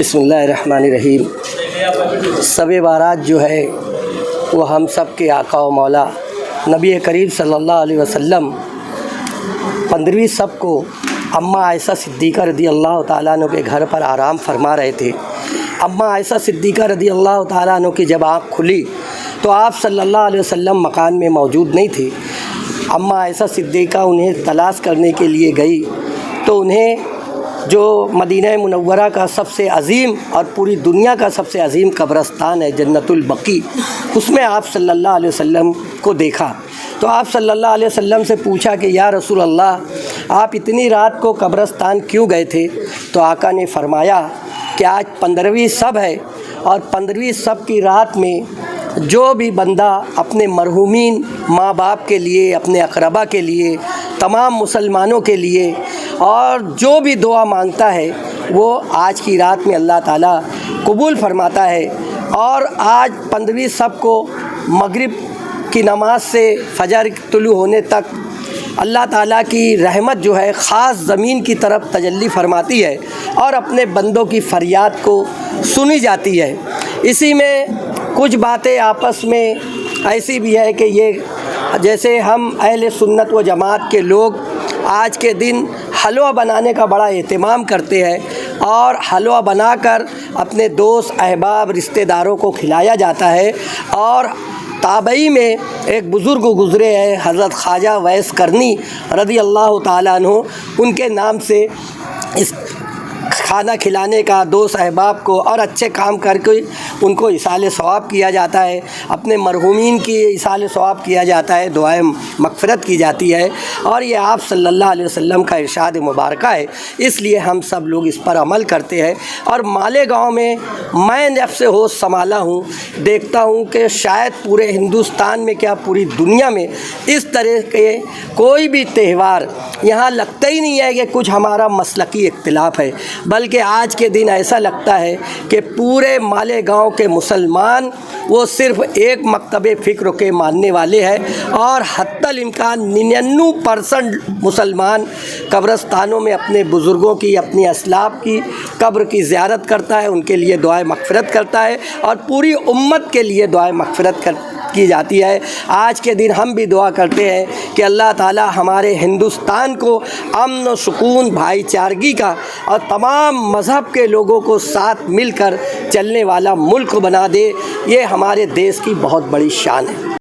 بسم اللہ الرحمن الرحیم۔ شب بارات جو ہے وہ ہم سب کے آقا و مولا نبی کریم صلی اللہ علیہ وسلم 15ویں شب کو اماں عائشہ صدیقہ رضی اللہ تعالیٰ عنہ کے گھر پر آرام فرما رہے تھے۔ اماں عائشہ صدیقہ رضی اللہ تعالیٰ عنہ کی جب آنکھ کھلی تو آپ صلی اللہ علیہ وسلم مکان میں موجود نہیں تھے۔ اماں عائشہ صدیقہ انہیں تلاش کرنے کے لیے گئی تو انہیں جو مدینہ منورہ کا سب سے عظیم اور پوری دنیا کا سب سے عظیم قبرستان ہے جنت البقیع، اس میں آپ صلی اللہ علیہ وسلم کو دیکھا تو آپ صلی اللہ علیہ وسلم سے پوچھا کہ یا رسول اللہ، آپ اتنی رات کو قبرستان کیوں گئے تھے؟ تو آقا نے فرمایا کہ آج 15ویں شب ہے اور 15ویں شب کی رات میں جو بھی بندہ اپنے مرحومین ماں باپ کے لیے، اپنے اقربا کے لیے، تمام مسلمانوں کے لیے اور جو بھی دعا مانگتا ہے وہ آج کی رات میں اللہ تعالیٰ قبول فرماتا ہے۔ اور آج 15ویں شب کو مغرب کی نماز سے فجر طلوع ہونے تک اللہ تعالیٰ کی رحمت جو ہے خاص زمین کی طرف تجلی فرماتی ہے اور اپنے بندوں کی فریاد کو سنی جاتی ہے۔ اسی میں کچھ باتیں آپس میں ایسی بھی ہے کہ یہ جیسے ہم اہل سنت و جماعت کے لوگ آج کے دن حلوہ بنانے کا بڑا اہتمام کرتے ہیں اور حلوہ بنا کر اپنے دوست احباب رشتہ داروں کو کھلایا جاتا ہے۔ اور تابعی میں ایک بزرگ گزرے ہیں حضرت خواجہ ویس کرنی رضی اللہ تعالیٰ عنہ، ان کے نام سے اس کھانا کھلانے کا دوست احباب کو اور اچھے کام کر کے ان کو ایصال ثواب کیا جاتا ہے، اپنے مرحومین کی ایصال ثواب کیا جاتا ہے، دعائیں مغفرت کی جاتی ہے، اور یہ آپ صلی اللہ علیہ وسلم کا ارشاد مبارکہ ہے۔ اس لیے ہم سب لوگ اس پر عمل کرتے ہیں۔ اور مالیگاؤں میں میں جب سے ہوش سنبھالا ہوں دیکھتا ہوں کہ شاید پورے ہندوستان میں کیا پوری دنیا میں اس طرح کے کوئی بھی تہوار یہاں لگتا ہی نہیں ہے کہ کچھ ہمارا مسلکی اختلاف ہے، بلکہ آج کے دن ایسا لگتا ہے کہ پورے مالیگاؤں کے مسلمان وہ صرف ایک مکتب فکر کے ماننے والے ہیں، اور حتی الامکان 99% مسلمان قبرستانوں میں اپنے بزرگوں کی، اپنی اسلاف کی قبر کی زیارت کرتا ہے، ان کے لیے دعائیں مغفرت کرتا ہے اور پوری امت کے لیے دعائیں مغفرت کی جاتی ہے۔ آج کے دن ہم بھی دعا کرتے ہیں کہ اللہ تعالی ہمارے ہندوستان کو امن و سکون، بھائی چارگی کا اور تمام مذہب کے لوگوں کو ساتھ مل کر چلنے والا ملک بنا دے۔ یہ ہمارے دیش کی بہت بڑی شان ہے۔